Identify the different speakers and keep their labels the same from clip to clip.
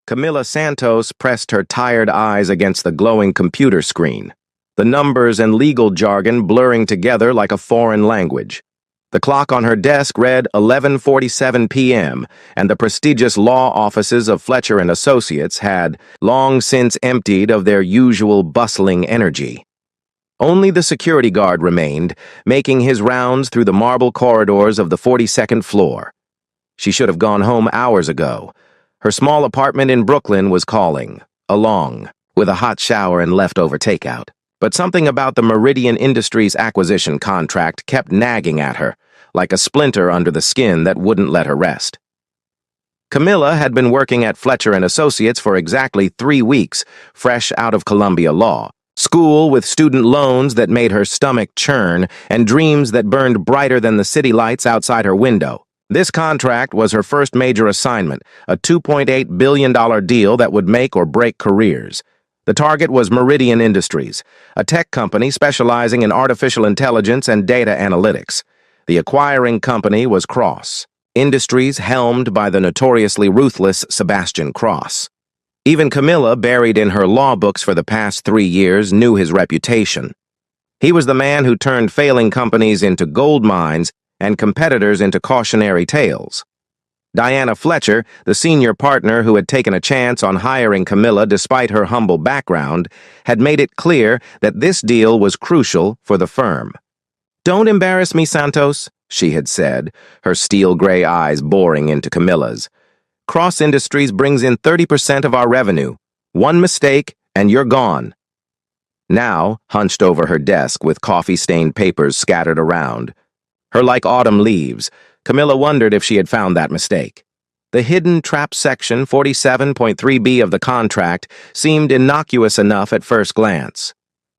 Speaker 1: Camila Santos pressed her tired eyes against the glowing computer screen, the numbers and legal jargon blurring together like a foreign language. The clock on her desk read 11:47 p.m., and the prestigious law offices of Fletcher and Associates had long since emptied of their usual bustling energy. Only the security guard remained, making his rounds through the marble corridors of the 42nd floor. She should have gone home hours ago. Her small apartment in Brooklyn was calling, along, with a hot shower and leftover takeout. But something about the Meridian Industries acquisition contract kept nagging at her, like a splinter under the skin that wouldn't let her rest. Camila had been working at Fletcher and Associates for exactly 3 weeks, fresh out of Columbia Law, school with student loans that made her stomach churn and dreams that burned brighter than the city lights outside her window. This contract was her first major assignment, a $2.8 billion deal that would make or break careers. The target was Meridian Industries, a tech company specializing in artificial intelligence and data analytics. The acquiring company was Cross Industries, helmed by the notoriously ruthless Sebastian Cross. Even Camila, buried in her law books for the past 3 years, knew his reputation. He was the man who turned failing companies into gold mines and competitors into cautionary tales. Diana Fletcher, the senior partner who had taken a chance on hiring Camila despite her humble background, had made it clear that this deal was crucial for the firm. "Don't embarrass me, Santos," she had said, her steel-gray eyes boring into Camila's. "Cross Industries brings in 30% of our revenue. One mistake, and you're gone." Now, hunched over her desk with coffee-stained papers scattered around, her like autumn leaves, Camila wondered if she had found that mistake. The hidden trap section 47.3b of the contract seemed innocuous enough at first glance.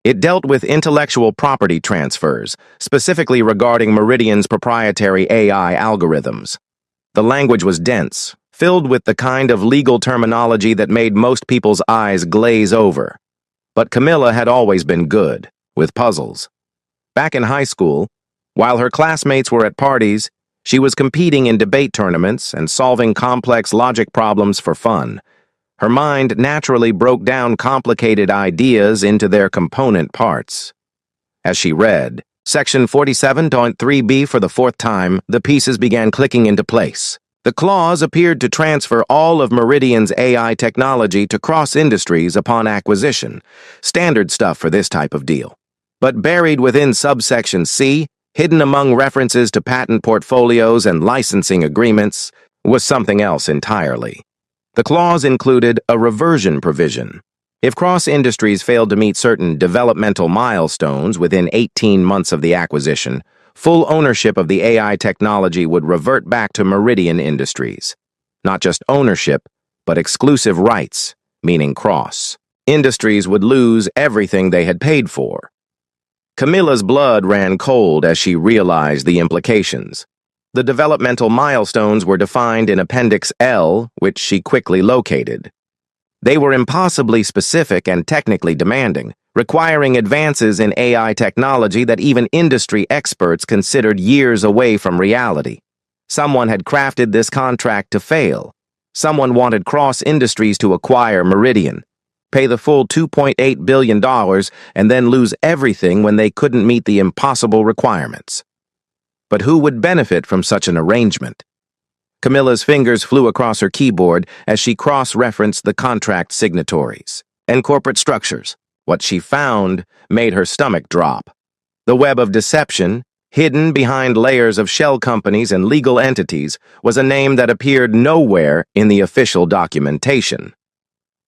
Speaker 1: It dealt with intellectual property transfers, specifically regarding Meridian's proprietary AI algorithms. The language was dense, filled with the kind of legal terminology that made most people's eyes glaze over. But Camila had always been good with puzzles. Back in high school, while her classmates were at parties, she was competing in debate tournaments and solving complex logic problems for fun. Her mind naturally broke down complicated ideas into their component parts. As she read Section 47.3b for the 4th time, the pieces began clicking into place. The clause appeared to transfer all of Meridian's AI technology to Cross Industries upon acquisition, standard stuff for this type of deal. But buried within subsection C, hidden among references to patent portfolios and licensing agreements, was something else entirely. The clause included a reversion provision. If Cross Industries failed to meet certain developmental milestones within 18 months of the acquisition, full ownership of the AI technology would revert back to Meridian Industries. Not just ownership, but exclusive rights, meaning Cross Industries would lose everything they had paid for. Camila's blood ran cold as she realized the implications. The developmental milestones were defined in Appendix L, which she quickly located. They were impossibly specific and technically demanding, requiring advances in AI technology that even industry experts considered years away from reality. Someone had crafted this contract to fail. Someone wanted Cross Industries to acquire Meridian, pay the full $2.8 billion, and then lose everything when they couldn't meet the impossible requirements. But who would benefit from such an arrangement? Camila's fingers flew across her keyboard as she cross-referenced the contract signatories and corporate structures. What she found made her stomach drop. The web of deception, hidden behind layers of shell companies and legal entities, was a name that appeared nowhere in the official documentation.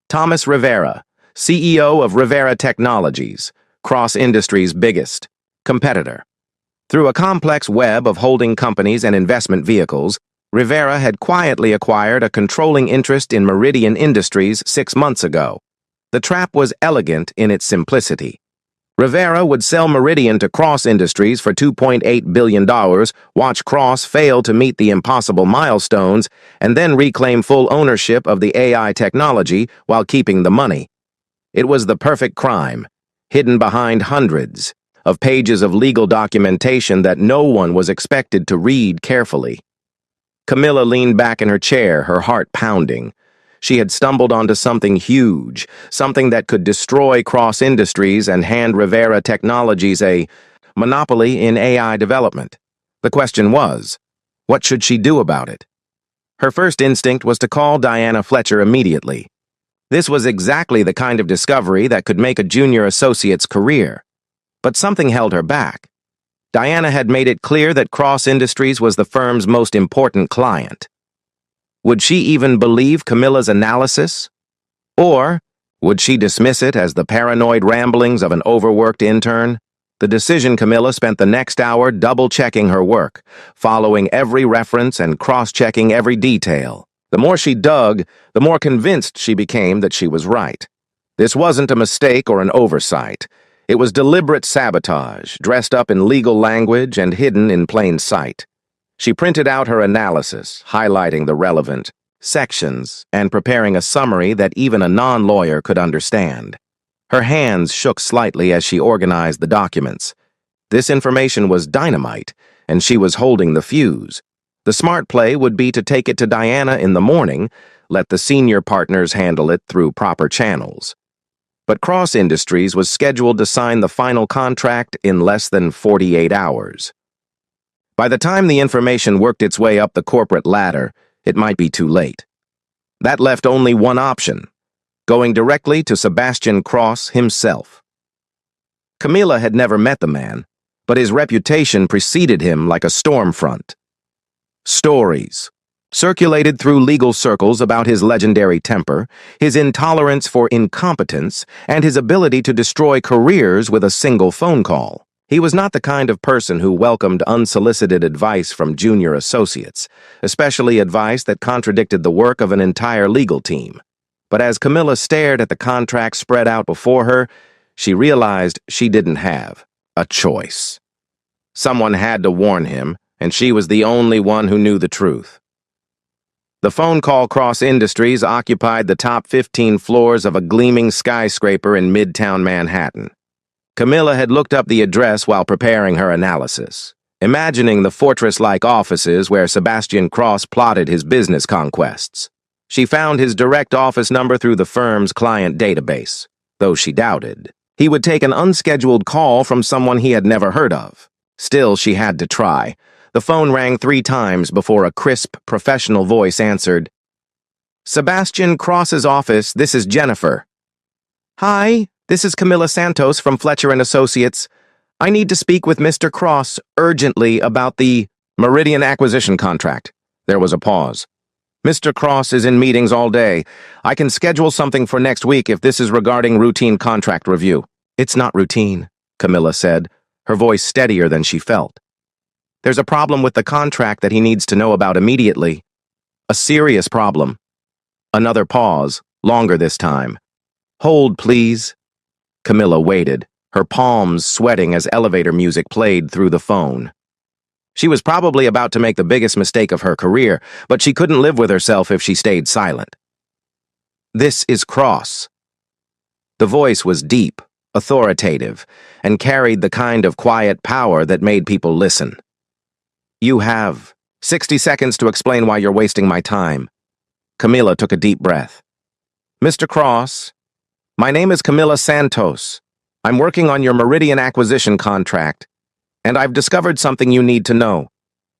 Speaker 1: Thomas Rivera, CEO of Rivera Technologies, Cross Industries' biggest competitor. Through a complex web of holding companies and investment vehicles, Rivera had quietly acquired a controlling interest in Meridian Industries 6 months ago. The trap was elegant in its simplicity. Rivera would sell Meridian to Cross Industries for $2.8 billion, watch Cross fail to meet the impossible milestones, and then reclaim full ownership of the AI technology while keeping the money. It was the perfect crime, hidden behind hundreds of pages of legal documentation that no one was expected to read carefully. Camila leaned back in her chair, her heart pounding. She had stumbled onto something huge, something that could destroy Cross Industries and hand Rivera Technologies a monopoly in AI development. The question was, what should she do about it? Her first instinct was to call Diana Fletcher immediately. This was exactly the kind of discovery that could make a junior associate's career. But something held her back. Diana had made it clear that Cross Industries was the firm's most important client. Would she even believe Camilla's analysis? Or would she dismiss it as the paranoid ramblings of an overworked intern? The decision Camilla spent the next hour double-checking her work, following every reference and cross-checking every detail. The more she dug, the more convinced she became that she was right. This wasn't a mistake or an oversight. It was deliberate sabotage, dressed up in legal language and hidden in plain sight. She printed out her analysis, highlighting the relevant sections and preparing a summary that even a non-lawyer could understand. Her hands shook slightly as she organized the documents. This information was dynamite, and she was holding the fuse. The smart play would be to take it to Diana in the morning, let the senior partners handle it through proper channels. But Cross Industries was scheduled to sign the final contract in less than 48 hours. By the time the information worked its way up the corporate ladder, it might be too late. That left only one option: going directly to Sebastian Cross himself. Camilla had never met the man, but his reputation preceded him like a storm front. Stories circulated through legal circles about his legendary temper, his intolerance for incompetence, and his ability to destroy careers with a single phone call. He was not the kind of person who welcomed unsolicited advice from junior associates, especially advice that contradicted the work of an entire legal team. But as Camilla stared at the contract spread out before her, she realized she didn't have a choice. Someone had to warn him, and she was the only one who knew the truth. The phone call Cross Industries occupied the top 15 floors of a gleaming skyscraper in Midtown Manhattan. Camilla had looked up the address while preparing her analysis, imagining the fortress-like offices where Sebastian Cross plotted his business conquests. She found his direct office number through the firm's client database, though she doubted he would take an unscheduled call from someone he had never heard of. Still, she had to try. The phone rang 3 times before a crisp, professional voice answered. "Sebastian Cross's office, this is Jennifer." "Hi, this is Camilla Santos from Fletcher & Associates. I need to speak with Mr. Cross urgently about the Meridian acquisition contract." There was a pause. "Mr. Cross is in meetings all day. I can schedule something for next week if this is regarding routine contract review." "It's not routine," Camilla said, her voice steadier than she felt. "There's a problem with the contract that he needs to know about immediately. A serious problem." Another pause, longer this time. "Hold, please." Camilla waited, her palms sweating as elevator music played through the phone. She was probably about to make the biggest mistake of her career, but she couldn't live with herself if she stayed silent. "This is Cross." The voice was deep, authoritative, and carried the kind of quiet power that made people listen. "You have 60 seconds to explain why you're wasting my time." Camilla took a deep breath. "Mr. Cross, my name is Camilla Santos. I'm working on your Meridian acquisition contract, and I've discovered something you need to know.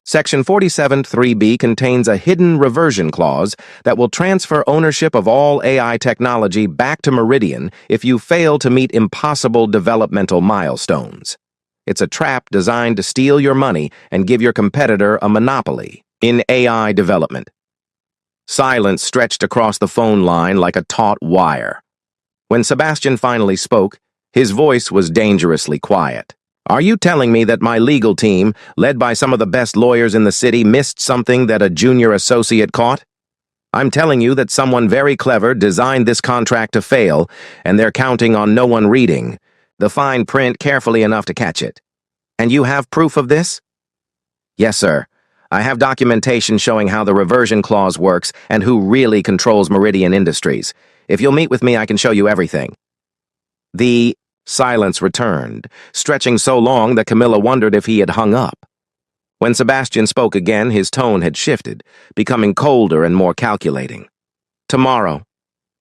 Speaker 1: Section 47(3)(b) contains a hidden reversion clause that will transfer ownership of all AI technology back to Meridian if you fail to meet impossible developmental milestones. It's a trap designed to steal your money and give your competitor a monopoly in AI development." Silence stretched across the phone line like a taut wire. When Sebastian finally spoke, his voice was dangerously quiet. "Are you telling me that my legal team, led by some of the best lawyers in the city, missed something that a junior associate caught? I'm telling you that someone very clever designed this contract to fail, and they're counting on no one reading the fine print carefully enough to catch it. And you have proof of this?" "Yes, sir. I have documentation showing how the reversion clause works and who really controls Meridian Industries. If you'll meet with me, I can show you everything." The silence returned, stretching so long that Camilla wondered if he had hung up. When Sebastian spoke again, his tone had shifted, becoming colder and more calculating. Tomorrow.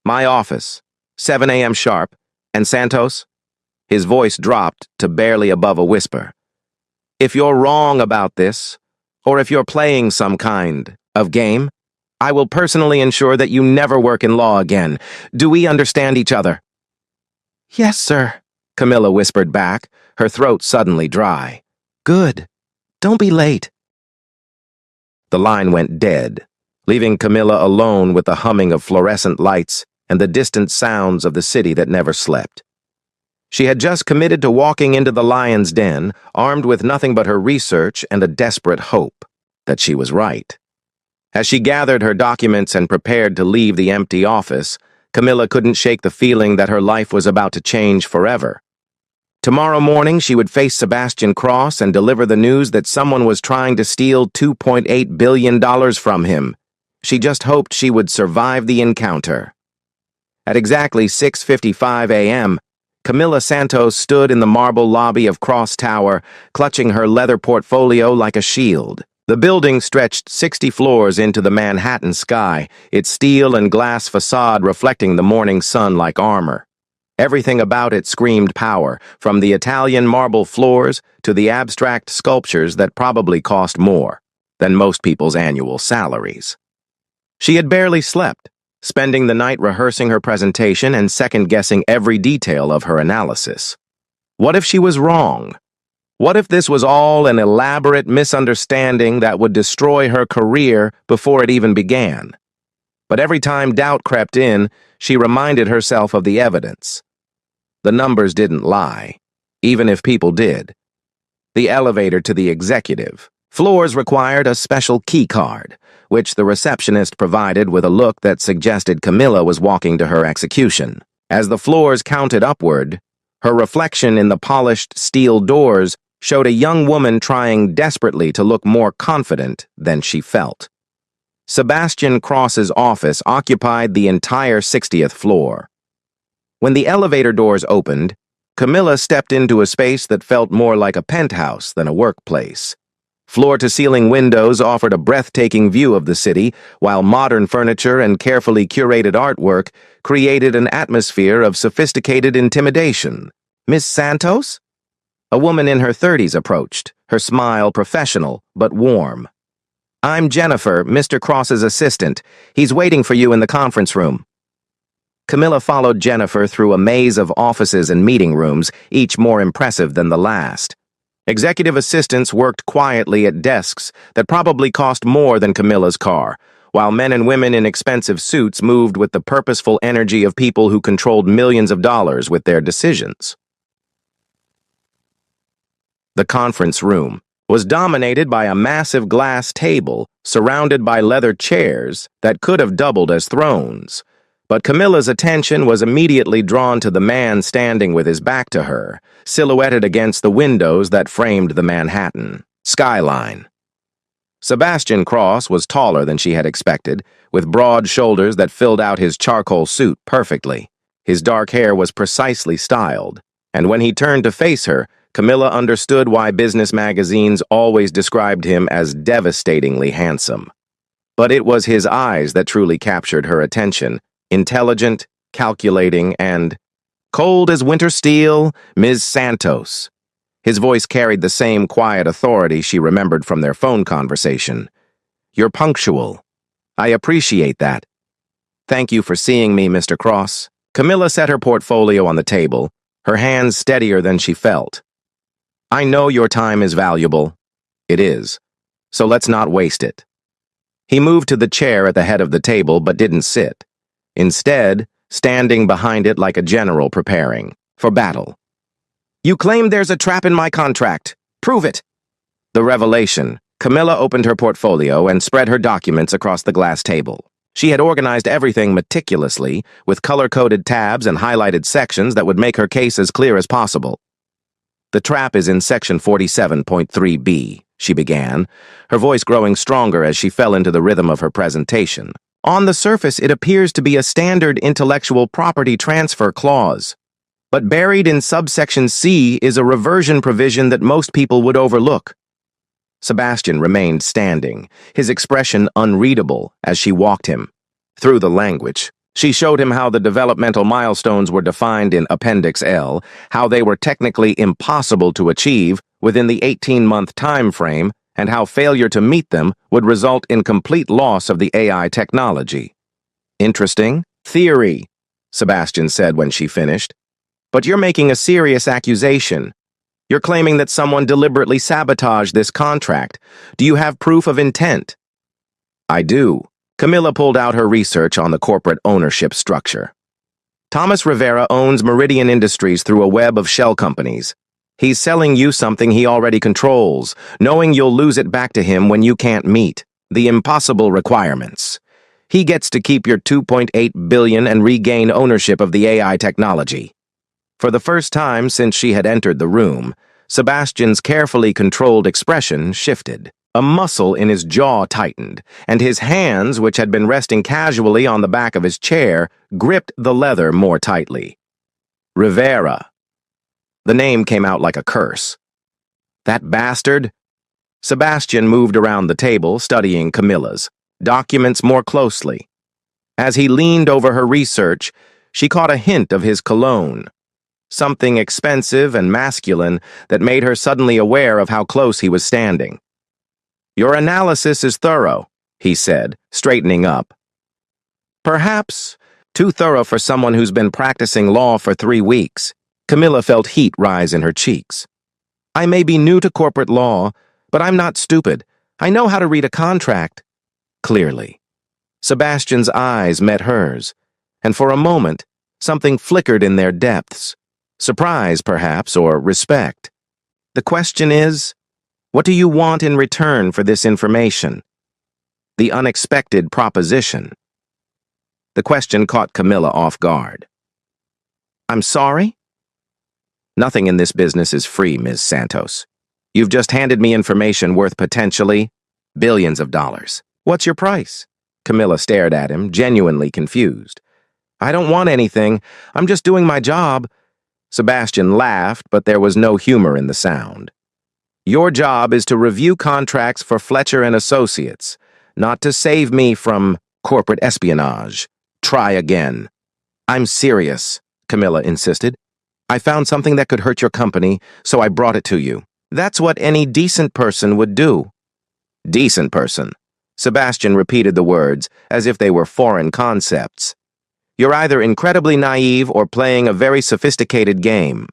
Speaker 1: My office. 7 a.m. sharp. And Santos? His voice dropped to barely above a whisper. If you're wrong about this, or if you're playing some kind of game, I will personally ensure that you never work in law again. Do we understand each other? Yes, sir, Camilla whispered back, her throat suddenly dry. Good. Don't be late. The line went dead, leaving Camilla alone with the humming of fluorescent lights and the distant sounds of the city that never slept. She had just committed to walking into the lion's den, armed with nothing but her research and a desperate hope that she was right. As she gathered her documents and prepared to leave the empty office, Camilla couldn't shake the feeling that her life was about to change forever. Tomorrow morning, she would face Sebastian Cross and deliver the news that someone was trying to steal $2.8 billion from him. She just hoped she would survive the encounter. At exactly 6:55 a.m., Camilla Santos stood in the marble lobby of Cross Tower, clutching her leather portfolio like a shield. The building stretched 60 floors into the Manhattan sky, its steel and glass facade reflecting the morning sun like armor. Everything about it screamed power, from the Italian marble floors to the abstract sculptures that probably cost more than most people's annual salaries. She had barely slept, spending the night rehearsing her presentation and second-guessing every detail of her analysis. What if she was wrong? What if this was all an elaborate misunderstanding that would destroy her career before it even began? But every time doubt crept in, she reminded herself of the evidence. The numbers didn't lie, even if people did. The elevator to the executive floors required a special key card, which the receptionist provided with a look that suggested Camilla was walking to her execution. As the floors counted upward, her reflection in the polished steel doors showed a young woman trying desperately to look more confident than she felt. Sebastian Cross's office occupied the entire 60th floor. When the elevator doors opened, Camilla stepped into a space that felt more like a penthouse than a workplace. Floor-to-ceiling windows offered a breathtaking view of the city, while modern furniture and carefully curated artwork created an atmosphere of sophisticated intimidation. Miss Santos? A woman in her 30s approached, her smile professional but warm. I'm Jennifer, Mr. Cross's assistant. He's waiting for you in the conference room. Camilla followed Jennifer through a maze of offices and meeting rooms, each more impressive than the last. Executive assistants worked quietly at desks that probably cost more than Camilla's car, while men and women in expensive suits moved with the purposeful energy of people who controlled millions of dollars with their decisions. The conference room was dominated by a massive glass table surrounded by leather chairs that could have doubled as thrones. But Camilla's attention was immediately drawn to the man standing with his back to her, silhouetted against the windows that framed the Manhattan skyline. Sebastian Cross was taller than she had expected, with broad shoulders that filled out his charcoal suit perfectly. His dark hair was precisely styled, and when he turned to face her, Camilla understood why business magazines always described him as devastatingly handsome. But it was his eyes that truly captured her attention. Intelligent, calculating, and cold as winter steel, Ms. Santos. His voice carried the same quiet authority she remembered from their phone conversation. You're punctual. I appreciate that. Thank you for seeing me, Mr. Cross. Camilla set her portfolio on the table, her hands steadier than she felt. I know your time is valuable. It is. So let's not waste it. He moved to the chair at the head of the table but didn't sit. Instead, standing behind it like a general preparing for battle. You claim there's a trap in my contract. Prove it. The revelation. Camilla opened her portfolio and spread her documents across the glass table. She had organized everything meticulously, with color-coded tabs and highlighted sections that would make her case as clear as possible. The trap is in section 47.3b, she began, her voice growing stronger as she fell into the rhythm of her presentation. On the surface, it appears to be a standard intellectual property transfer clause. But buried in subsection C is a reversion provision that most people would overlook. Sebastian remained standing, his expression unreadable as she walked him. through the language. She showed him how the developmental milestones were defined in Appendix L, how they were technically impossible to achieve within the 18-month time frame, and how failure to meet them would result in complete loss of the AI technology. Interesting theory, Sebastian said when she finished. But you're making a serious accusation. You're claiming that someone deliberately sabotaged this contract. Do you have proof of intent? I do. Camilla pulled out her research on the corporate ownership structure. Thomas Rivera owns Meridian Industries through a web of shell companies. He's selling you something he already controls, knowing you'll lose it back to him when you can't meet the impossible requirements. He gets to keep your $2.8 billion and regain ownership of the AI technology. For the first time since she had entered the room, Sebastian's carefully controlled expression shifted. A muscle in his jaw tightened, and his hands, which had been resting casually on the back of his chair, gripped the leather more tightly. Rivera. The name came out like a curse. That bastard? Sebastian moved around the table, studying Camilla's documents more closely. As he leaned over her research, she caught a hint of his cologne. Something expensive and masculine that made her suddenly aware of how close he was standing. Your analysis is thorough, he said, straightening up. Perhaps too thorough for someone who's been practicing law for 3 weeks. Camilla felt heat rise in her cheeks. I may be new to corporate law, but I'm not stupid. I know how to read a contract. Clearly. Sebastian's eyes met hers, and for a moment, something flickered in their depths. Surprise, perhaps, or respect. The question is, what do you want in return for this information? The unexpected proposition. The question caught Camilla off guard. I'm sorry? Nothing in this business is free, Ms. Santos. You've just handed me information worth potentially billions of dollars. What's your price? Camilla stared at him, genuinely confused. I don't want anything. I'm just doing my job. Sebastian laughed, but there was no humor in the sound. Your job is to review contracts for Fletcher and Associates, not to save me from corporate espionage. Try again. I'm serious, Camilla insisted. I found something that could hurt your company, so I brought it to you. That's what any decent person would do. Decent person. Sebastian repeated the words as if they were foreign concepts. You're either incredibly naive or playing a very sophisticated game.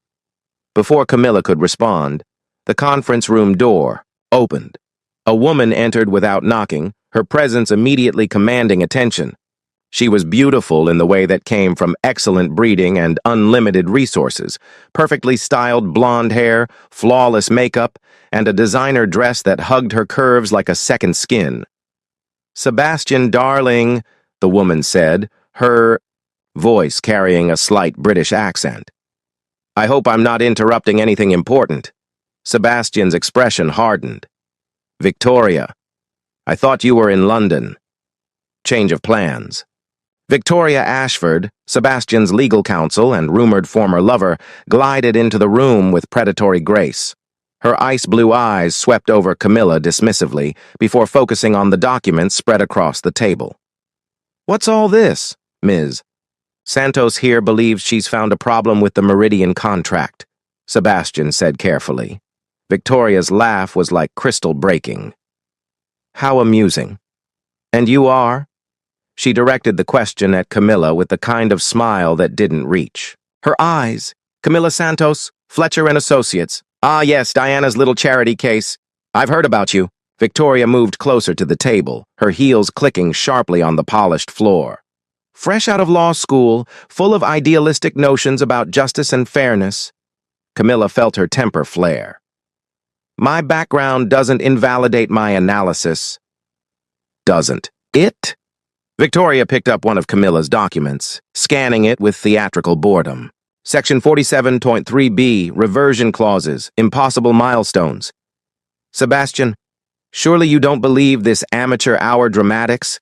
Speaker 1: Before Camilla could respond, the conference room door opened. A woman entered without knocking, her presence immediately commanding attention. She was beautiful in the way that came from excellent breeding and unlimited resources, perfectly styled blonde hair, flawless makeup, and a designer dress that hugged her curves like a second skin. Sebastian, darling, the woman said, her voice carrying a slight British accent. I hope I'm not interrupting anything important. Sebastian's expression hardened. Victoria, I thought you were in London. Change of plans. Victoria Ashford, Sebastian's legal counsel and rumored former lover, glided into the room with predatory grace. Her ice-blue eyes swept over Camilla dismissively before focusing on the documents spread across the table. What's all this, Ms.? Santos here believes she's found a problem with the Meridian contract, Sebastian said carefully. Victoria's laugh was like crystal breaking. How amusing. And you are? She directed the question at Camilla with the kind of smile that didn't reach. Her eyes. Camilla Santos, Fletcher and Associates. Ah, yes, Diana's little charity case. I've heard about you. Victoria moved closer to the table, her heels clicking sharply on the polished floor. Fresh out of law school, full of idealistic notions about justice and fairness. Camilla felt her temper flare. My background doesn't invalidate my analysis. Doesn't it? Victoria picked up one of Camilla's documents, scanning it with theatrical boredom. Section 47.3b, reversion clauses, impossible milestones. Sebastian, surely you don't believe this amateur hour dramatics?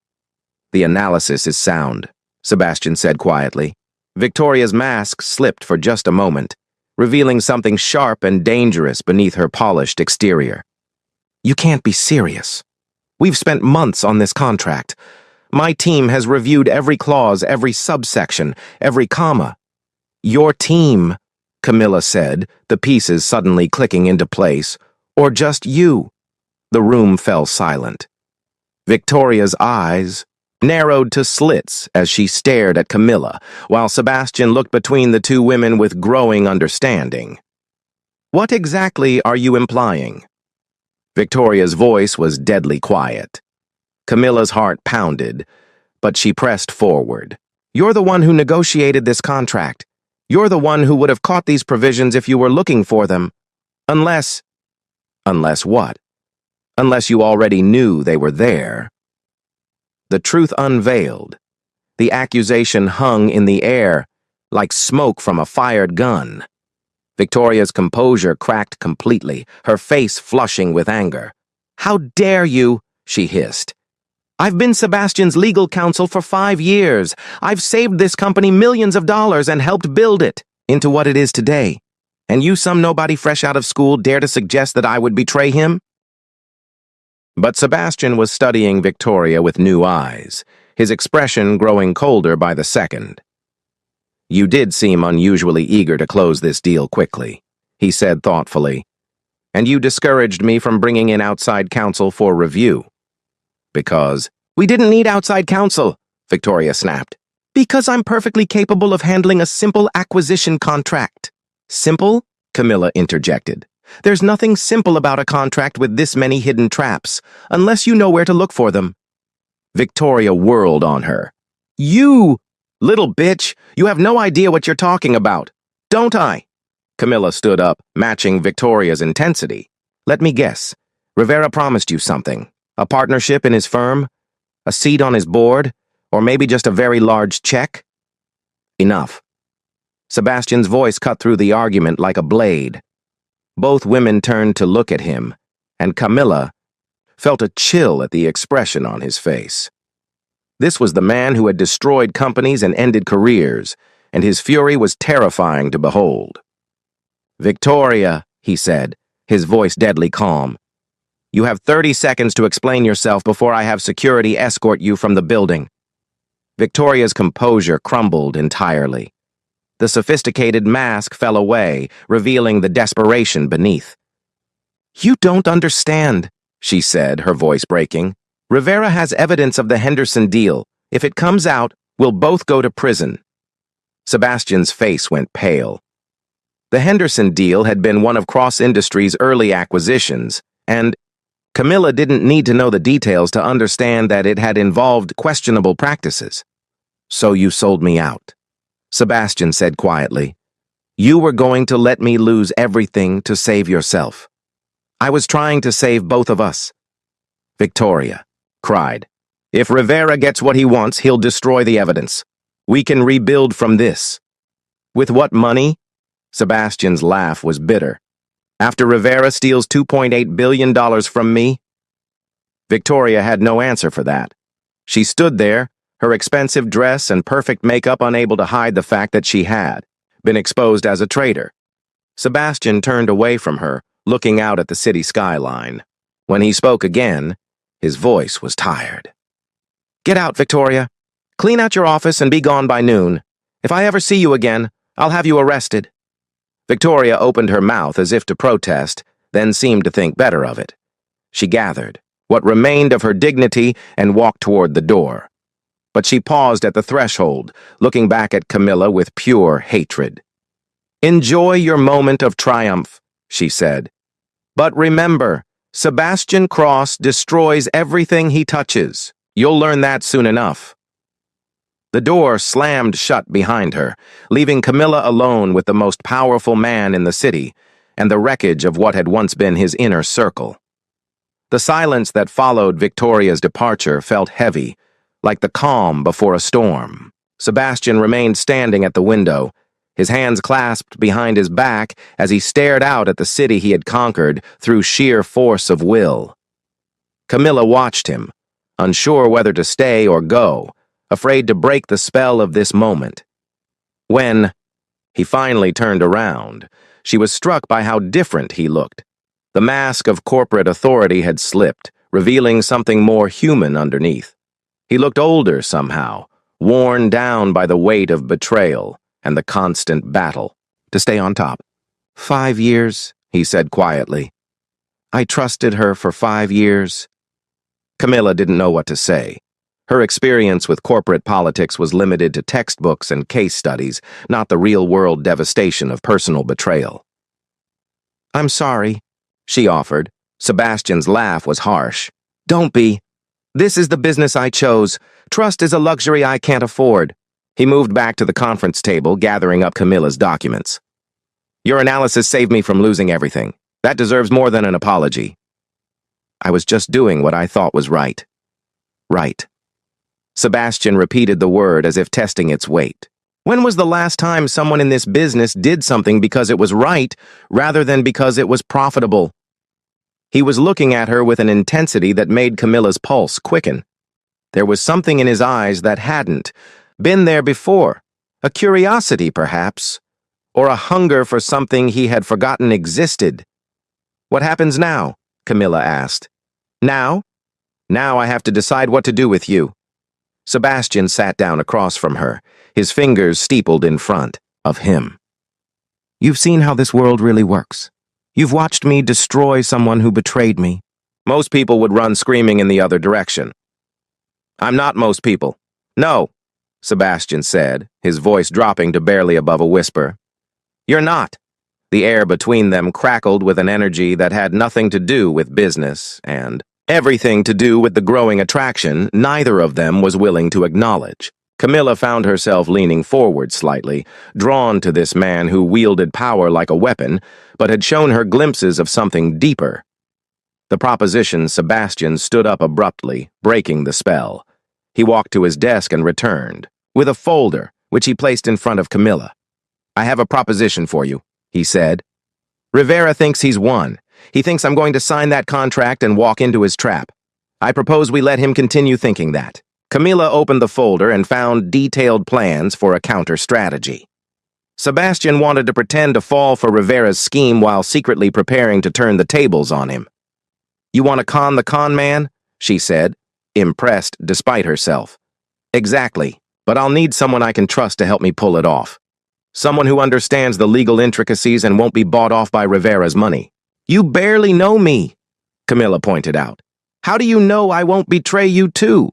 Speaker 1: The analysis is sound, Sebastian said quietly. Victoria's mask slipped for just a moment, revealing something sharp and dangerous beneath her polished exterior. You can't be serious. We've spent months on this contract. My team has reviewed every clause, every subsection, every comma. Your team, Camilla said, the pieces suddenly clicking into place. Or just you? The room fell silent. Victoria's eyes narrowed to slits as she stared at Camilla, while Sebastian looked between the two women with growing understanding. What exactly are you implying? Victoria's voice was deadly quiet. Camilla's heart pounded, but she pressed forward. You're the one who negotiated this contract. You're the one who would have caught these provisions if you were looking for them. Unless what? Unless you already knew they were there. The truth unveiled. The accusation hung in the air, like smoke from a fired gun. Victoria's composure cracked completely, her face flushing with anger. How dare you, she hissed. I've been Sebastian's legal counsel for 5 years. I've saved this company millions of dollars and helped build it into what it is today. And you, some nobody fresh out of school, dare to suggest that I would betray him? But Sebastian was studying Victoria with new eyes, his expression growing colder by the second. You did seem unusually eager to close this deal quickly, he said thoughtfully. And you discouraged me from bringing in outside counsel for review. Because we didn't need outside counsel, Victoria snapped. Because I'm perfectly capable of handling a simple acquisition contract. Simple? Camilla interjected. There's nothing simple about a contract with this many hidden traps, unless you know where to look for them. Victoria whirled on her. You! Little bitch, you have no idea what you're talking about. Don't I? Camilla stood up, matching Victoria's intensity. Let me guess. Rivera promised you something. A partnership in his firm? A seat on his board? Or maybe just a very large check? Enough. Sebastian's voice cut through the argument like a blade. Both women turned to look at him, and Camilla felt a chill at the expression on his face. This was the man who had destroyed companies and ended careers, and his fury was terrifying to behold. Victoria, he said, his voice deadly calm. You have 30 seconds to explain yourself before I have security escort you from the building. Victoria's composure crumbled entirely. The sophisticated mask fell away, revealing the desperation beneath. You don't understand, she said, her voice breaking. Rivera has evidence of the Henderson deal. If it comes out, we'll both go to prison. Sebastian's face went pale. The Henderson deal had been one of Cross Industries' early acquisitions, and Camilla didn't need to know the details to understand that it had involved questionable practices. So you sold me out, Sebastian said quietly. You were going to let me lose everything to save yourself. I was trying to save both of us. Victoria cried. If Rivera gets what he wants, he'll destroy the evidence. We can rebuild from this. With what money? Sebastian's laugh was bitter. After Rivera steals $2.8 billion from me? Victoria had no answer for that. She stood there, her expensive dress and perfect makeup unable to hide the fact that she had been exposed as a traitor. Sebastian turned away from her, looking out at the city skyline. When he spoke again, his voice was tired. Get out, Victoria. Clean out your office and be gone by noon. If I ever see you again, I'll have you arrested. Victoria opened her mouth as if to protest, then seemed to think better of it. She gathered what remained of her dignity and walked toward the door. But she paused at the threshold, looking back at Camilla with pure hatred. Enjoy your moment of triumph, she said. But remember, Sebastian Cross destroys everything he touches. You'll learn that soon enough. The door slammed shut behind her, leaving Camilla alone with the most powerful man in the city and the wreckage of what had once been his inner circle. The silence that followed Victoria's departure felt heavy, like the calm before a storm. Sebastian remained standing at the window, his hands clasped behind his back as he stared out at the city he had conquered through sheer force of will. Camilla watched him, unsure whether to stay or go, afraid to break the spell of this moment. When he finally turned around, she was struck by how different he looked. The mask of corporate authority had slipped, revealing something more human underneath. He looked older somehow, worn down by the weight of betrayal and the constant battle to stay on top. 5 years, he said quietly. I trusted her for 5 years. Camilla didn't know what to say. Her experience with corporate politics was limited to textbooks and case studies, not the real-world devastation of personal betrayal. I'm sorry, she offered. Sebastian's laugh was harsh. Don't be. This is the business I chose. Trust is a luxury I can't afford. He moved back to the conference table, gathering up Camilla's documents. Your analysis saved me from losing everything. That deserves more than an apology. I was just doing what I thought was right. Right. Sebastian repeated the word as if testing its weight. When was the last time someone in this business did something because it was right rather than because it was profitable? He was looking at her with an intensity that made Camilla's pulse quicken. There was something in his eyes that hadn't been there before, a curiosity perhaps, or a hunger for something he had forgotten existed. What happens now? Camilla asked. Now? Now I have to decide what to do with you. Sebastian sat down across from her, his fingers steepled in front of him. You've seen how this world really works. You've watched me destroy someone who betrayed me. Most people would run screaming in the other direction. I'm not most people. No, Sebastian said, his voice dropping to barely above a whisper. You're not. The air between them crackled with an energy that had nothing to do with business and everything to do with the growing attraction neither of them was willing to acknowledge. Camilla found herself leaning forward slightly, drawn to this man who wielded power like a weapon, but had shown her glimpses of something deeper. The proposition Sebastian stood up abruptly, breaking the spell. He walked to his desk and returned, with a folder, which he placed in front of Camilla. I have a proposition for you, he said. Rivera thinks he's won. He thinks I'm going to sign that contract and walk into his trap. I propose we let him continue thinking that. Camilla opened the folder and found detailed plans for a counter-strategy. Sebastian wanted to pretend to fall for Rivera's scheme while secretly preparing to turn the tables on him. You want to con the con man? She said, impressed despite herself. Exactly, but I'll need someone I can trust to help me pull it off. Someone who understands the legal intricacies and won't be bought off by Rivera's money. You barely know me, Camilla pointed out. How do you know I won't betray you too?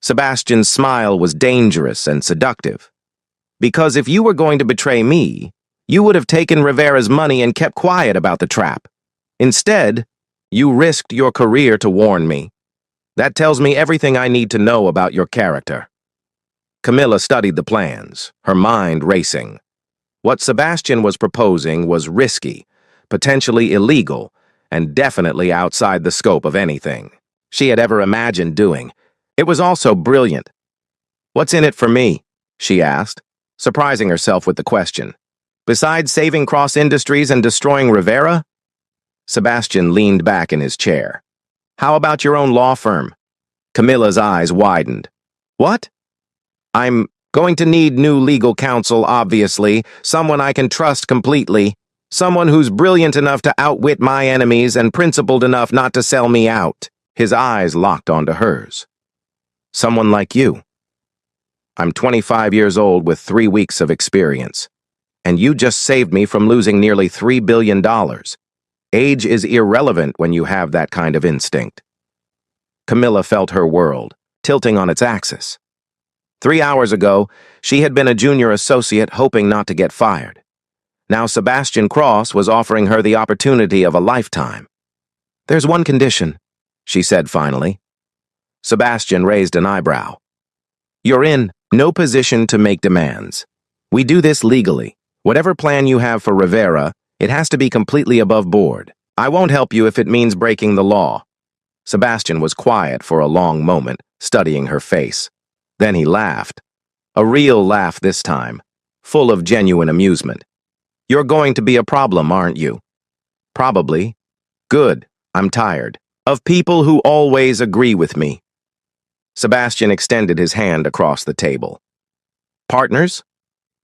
Speaker 1: Sebastian's smile was dangerous and seductive. Because if you were going to betray me, you would have taken Rivera's money and kept quiet about the trap. Instead, you risked your career to warn me. That tells me everything I need to know about your character. Camilla studied the plans, her mind racing. What Sebastian was proposing was risky, potentially illegal, and definitely outside the scope of anything she had ever imagined doing. It was also brilliant. What's in it for me? She asked, surprising herself with the question. Besides saving Cross Industries and destroying Rivera? Sebastian leaned back in his chair. How about your own law firm? Camilla's eyes widened. What? I'm going to need new legal counsel, obviously, someone I can trust completely, someone who's brilliant enough to outwit my enemies and principled enough not to sell me out. His eyes locked onto hers. Someone like you. I'm 25 years old with 3 weeks of experience, and you just saved me from losing nearly $3 billion. Age is irrelevant when you have that kind of instinct. Camilla felt her world, tilting on its axis. 3 hours ago, she had been a junior associate hoping not to get fired. Now Sebastian Cross was offering her the opportunity of a lifetime. There's one condition, she said finally. Sebastian raised an eyebrow. You're in no position to make demands. We do this legally. Whatever plan you have for Rivera, it has to be completely above board. I won't help you if it means breaking the law. Sebastian was quiet for a long moment, studying her face. Then he laughed. A real laugh this time, full of genuine amusement. You're going to be a problem, aren't you? Probably. Good. I'm tired of people who always agree with me. Sebastian extended his hand across the table. Partners?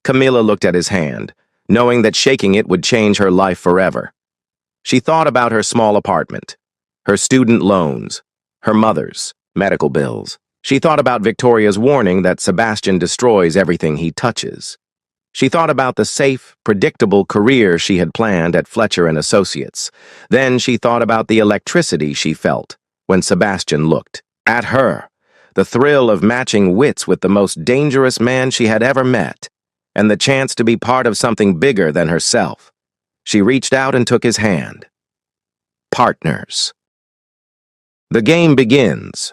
Speaker 1: Camilla looked at his hand, knowing that shaking it would change her life forever. She thought about her small apartment, her student loans, her mother's medical bills. She thought about Victoria's warning that Sebastian destroys everything he touches. She thought about the safe, predictable career she had planned at Fletcher and Associates. Then she thought about the electricity she felt when Sebastian looked at her, the thrill of matching wits with the most dangerous man she had ever met, and the chance to be part of something bigger than herself. She reached out and took his hand. Partners. The game begins.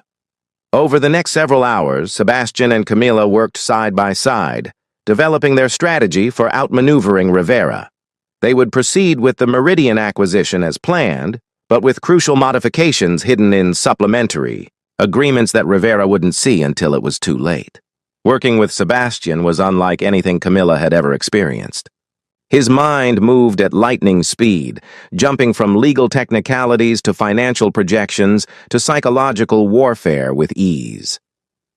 Speaker 1: Over the next several hours, Sebastian and Camilla worked side by side, developing their strategy for outmaneuvering Rivera. They would proceed with the Meridian acquisition as planned, but with crucial modifications hidden in supplementary agreements that Rivera wouldn't see until it was too late. Working with Sebastian was unlike anything Camilla had ever experienced. His mind moved at lightning speed, jumping from legal technicalities to financial projections to psychological warfare with ease.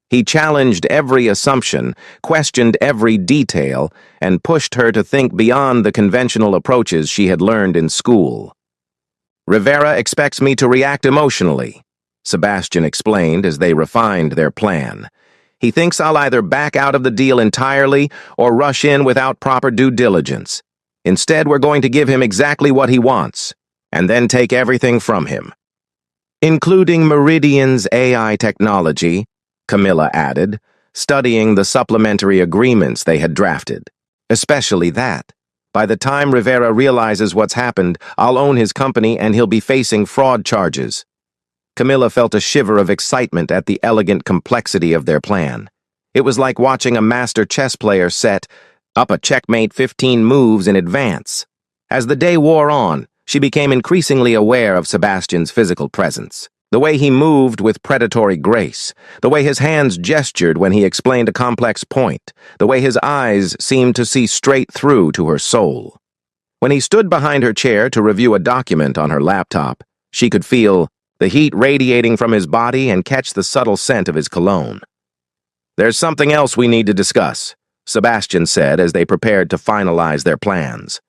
Speaker 1: He challenged every assumption, questioned every detail, and pushed her to think beyond the conventional approaches she had learned in school. "Rivera expects me to react emotionally," Sebastian explained as they refined their plan. "He thinks I'll either back out of the deal entirely or rush in without proper due diligence. Instead, we're going to give him exactly what he wants, and then take everything from him. Including Meridian's AI technology," Camilla added, studying the supplementary agreements they had drafted. "Especially that. By the time Rivera realizes what's happened, I'll own his company and he'll be facing fraud charges." Camilla felt a shiver of excitement at the elegant complexity of their plan. It was like watching a master chess player set up a checkmate 15 moves in advance. As the day wore on, she became increasingly aware of Sebastian's physical presence. The way he moved with predatory grace, the way his hands gestured when he explained a complex point, the way his eyes seemed to see straight through to her soul. When he stood behind her chair to review a document on her laptop, she could feel the heat radiating from his body and catch the subtle scent of his cologne. "There's something else we need to discuss," Sebastian said as they prepared to finalize their plans.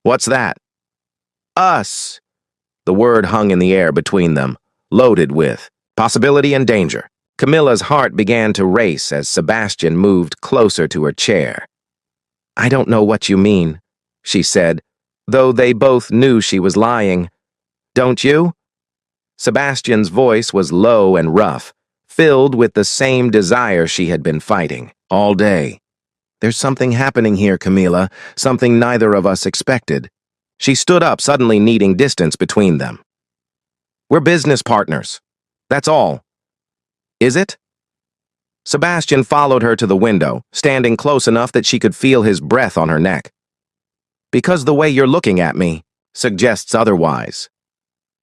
Speaker 1: "What's that?" "Us." The word hung in the air between them, loaded with possibility and danger. Camilla's heart began to race as Sebastian moved closer to her chair. "I don't know what you mean," she said, though they both knew she was lying. "Don't you?" Sebastian's voice was low and rough, filled with the same desire she had been fighting all day. "There's something happening here, Camilla, something neither of us expected." She stood up, suddenly needing distance between them. "We're business partners. That's all." "Is it?" Sebastian followed her to the window, standing close enough that she could feel his breath on her neck. "Because the way you're looking at me suggests otherwise."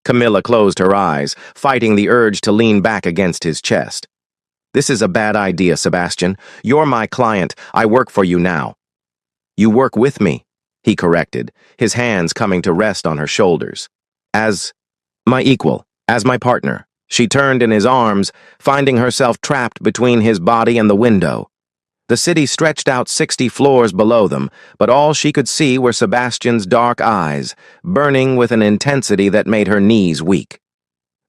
Speaker 1: Camilla closed her eyes, fighting the urge to lean back against his chest. "This is a bad idea, Sebastian. You're my client. I work for you now." "You work with me," he corrected, his hands coming to rest on her shoulders. "As my equal, as my partner." She turned in his arms, finding herself trapped between his body and the window. The city stretched out 60 floors below them, but all she could see were Sebastian's dark eyes, burning with an intensity that made her knees weak.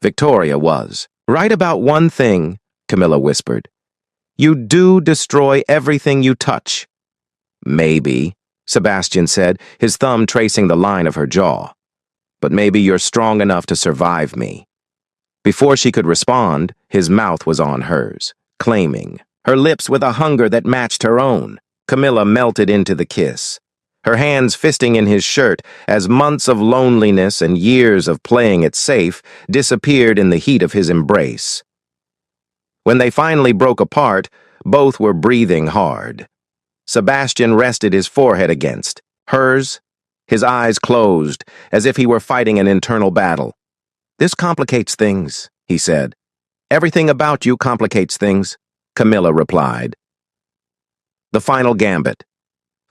Speaker 1: Victoria was right about one thing, Camilla whispered. "You do destroy everything you touch." "Maybe," Sebastian said, his thumb tracing the line of her jaw. "But maybe you're strong enough to survive me." Before she could respond, his mouth was on hers, claiming, her lips with a hunger that matched her own. Camilla melted into the kiss, her hands fisting in his shirt as months of loneliness and years of playing it safe disappeared in the heat of his embrace. When they finally broke apart, both were breathing hard. Sebastian rested his forehead against hers, his eyes closed, as if he were fighting an internal battle. "This complicates things," he said. "Everything about you complicates things," Camilla replied. The final gambit.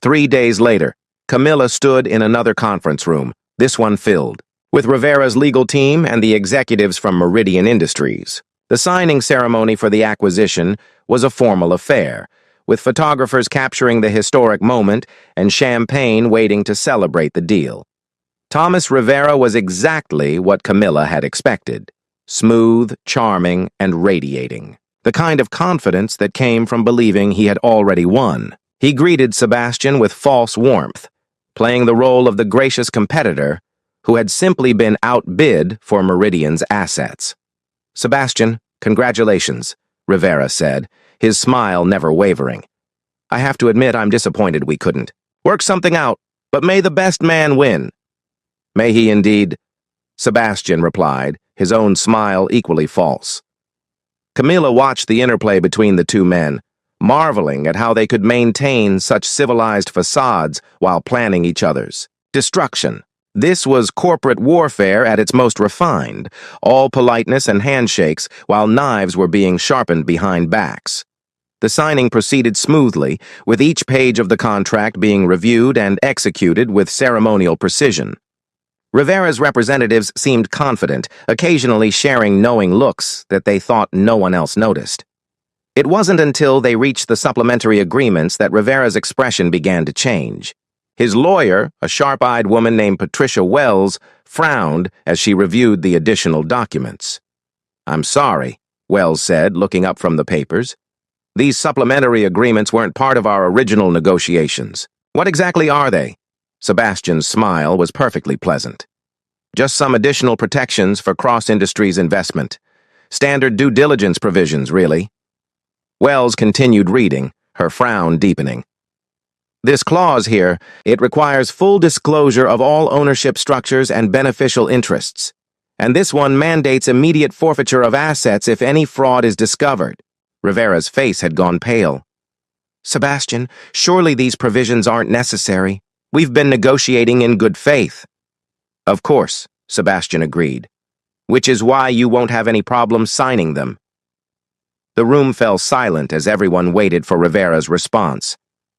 Speaker 1: 3 days later, Camilla stood in another conference room, this one filled, with Rivera's legal team and the executives from Meridian Industries. The signing ceremony for the acquisition was a formal affair, with photographers capturing the historic moment and champagne waiting to celebrate the deal. Thomas Rivera was exactly what Camilla had expected: smooth, charming, and radiating. the kind of confidence that came from believing he had already won. He greeted Sebastian with false warmth, playing the role of the gracious competitor who had simply been outbid for Meridian's assets. "Sebastian, congratulations," Rivera said, his smile never wavering. "I have to admit I'm disappointed we couldn't. Work something out, but may the best man win." "May he indeed," Sebastian replied, his own smile equally false. Camilla watched the interplay between the two men, marveling at how they could maintain such civilized facades while planning each other's destruction. This was corporate warfare at its most refined, all politeness and handshakes while knives were being sharpened behind backs. The signing proceeded smoothly, with each page of the contract being reviewed and executed with ceremonial precision. Rivera's representatives seemed confident, occasionally sharing knowing looks that they thought no one else noticed. It wasn't until they reached the supplementary agreements that Rivera's expression began to change. His lawyer, a sharp-eyed woman named Patricia Wells, frowned as she reviewed the additional documents. "I'm sorry," Wells said, looking up from the papers. "These supplementary agreements weren't part of our original negotiations. What exactly are they?" Sebastian's smile was perfectly pleasant. "Just some additional protections for cross-industries investment. Standard due diligence provisions, really." Wells continued reading, her frown deepening. "This clause here, it requires full disclosure of all ownership structures and beneficial interests. And this one mandates immediate forfeiture of assets if any fraud is discovered." Rivera's face had gone pale. "Sebastian, surely these provisions aren't necessary. We've been negotiating in good faith." "Of course," Sebastian agreed. "Which is why you won't have any problem signing them." The room fell silent as everyone waited for Rivera's response.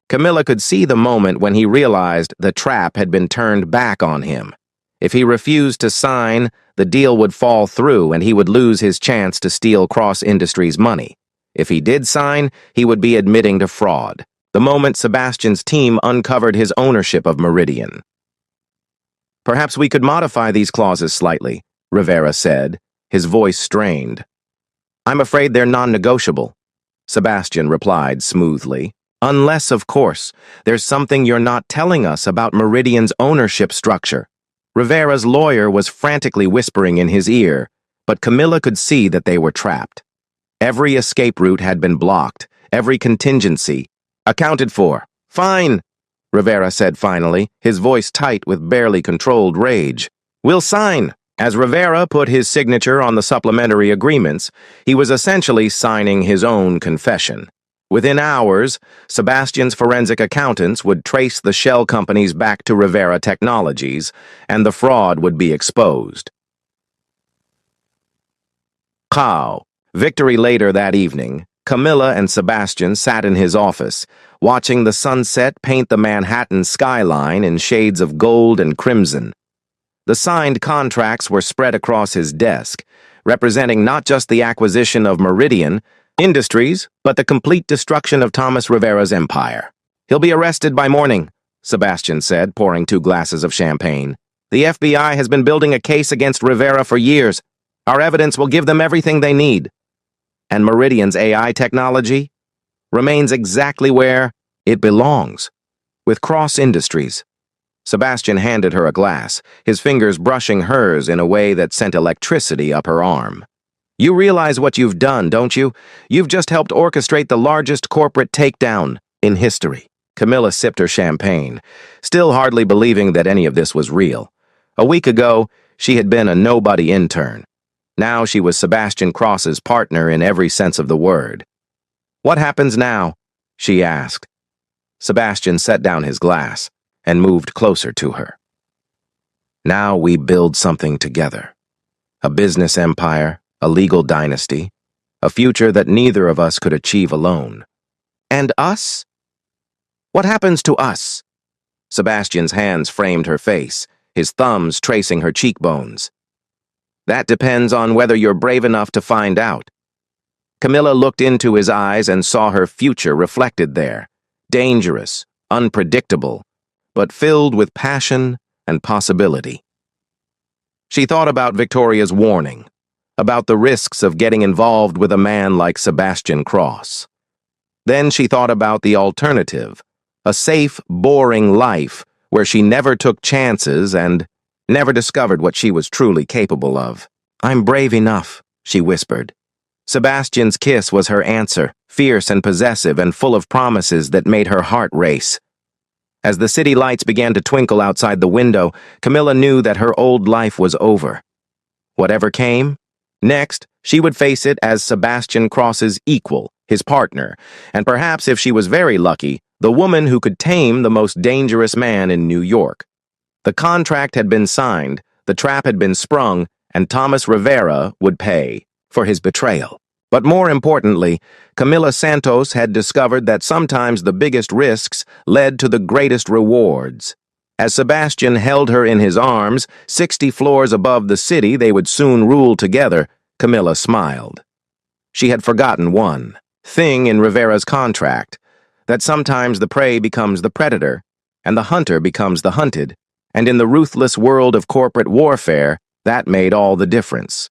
Speaker 1: Camilla could see the moment when he realized the trap had been turned back on him. If he refused to sign, the deal would fall through and he would lose his chance to steal Cross Industries' money. If he did sign, he would be admitting to fraud, the moment Sebastian's team uncovered his ownership of Meridian. "Perhaps we could modify these clauses slightly," Rivera said, his voice strained. "I'm afraid they're non-negotiable," Sebastian replied smoothly. "Unless, of course, there's something you're not telling us about Meridian's ownership structure." Rivera's lawyer was frantically whispering in his ear, but Camilla could see that they were trapped. Every escape route had been blocked, every contingency accounted for. "Fine," Rivera said finally, his voice tight with barely controlled rage. "We'll sign." As Rivera put his signature on the supplementary agreements, he was essentially signing his own confession. Within hours, Sebastian's forensic accountants would trace the shell companies back to Rivera Technologies, and the fraud would be exposed. Victory later that evening, Camilla and Sebastian sat in his office, watching the sunset paint the Manhattan skyline in shades of gold and crimson. The signed contracts were spread across his desk, representing not just the acquisition of Meridian Industries, but the complete destruction of Thomas Rivera's empire. "He'll be arrested by morning," Sebastian said, pouring 2 glasses of champagne. "The FBI has been building a case against Rivera for years. Our evidence will give them everything they need. And Meridian's AI technology remains exactly where it belongs, with Cross Industries." Sebastian handed her a glass, his fingers brushing hers in a way that sent electricity up her arm. "You realize what you've done, don't you? You've just helped orchestrate the largest corporate takedown in history." Camilla sipped her champagne, still hardly believing that any of this was real. A week ago, she had been a nobody intern. Now she was Sebastian Cross's partner in every sense of the word. "What happens now?" she asked. Sebastian set down his glass and moved closer to her. "Now we build something together. A business empire, a legal dynasty, a future that neither of us could achieve alone." "And us? What happens to us?" Sebastian's hands framed her face, his thumbs tracing her cheekbones. "That depends on whether you're brave enough to find out." Camilla looked into his eyes and saw her future reflected there, dangerous, unpredictable, but filled with passion and possibility. She thought about Victoria's warning. about the risks of getting involved with a man like Sebastian Cross. Then she thought about the alternative, a safe, boring life where she never took chances and never discovered what she was truly capable of. "I'm brave enough," she whispered. Sebastian's kiss was her answer, fierce and possessive and full of promises that made her heart race. As the city lights began to twinkle outside the window, Camilla knew that her old life was over. Whatever came, next, she would face it as Sebastian Cross's equal, his partner, and perhaps, if she was very lucky, the woman who could tame the most dangerous man in New York. The contract had been signed, the trap had been sprung, and Thomas Rivera would pay for his betrayal. But more importantly, Camila Santos had discovered that sometimes the biggest risks led to the greatest rewards. As Sebastian held her in his arms, 60 floors above the city they would soon rule together, Camilla smiled. She had forgotten one thing in Rivera's contract, that sometimes the prey becomes the predator, and the hunter becomes the hunted, and in the ruthless world of corporate warfare, that made all the difference.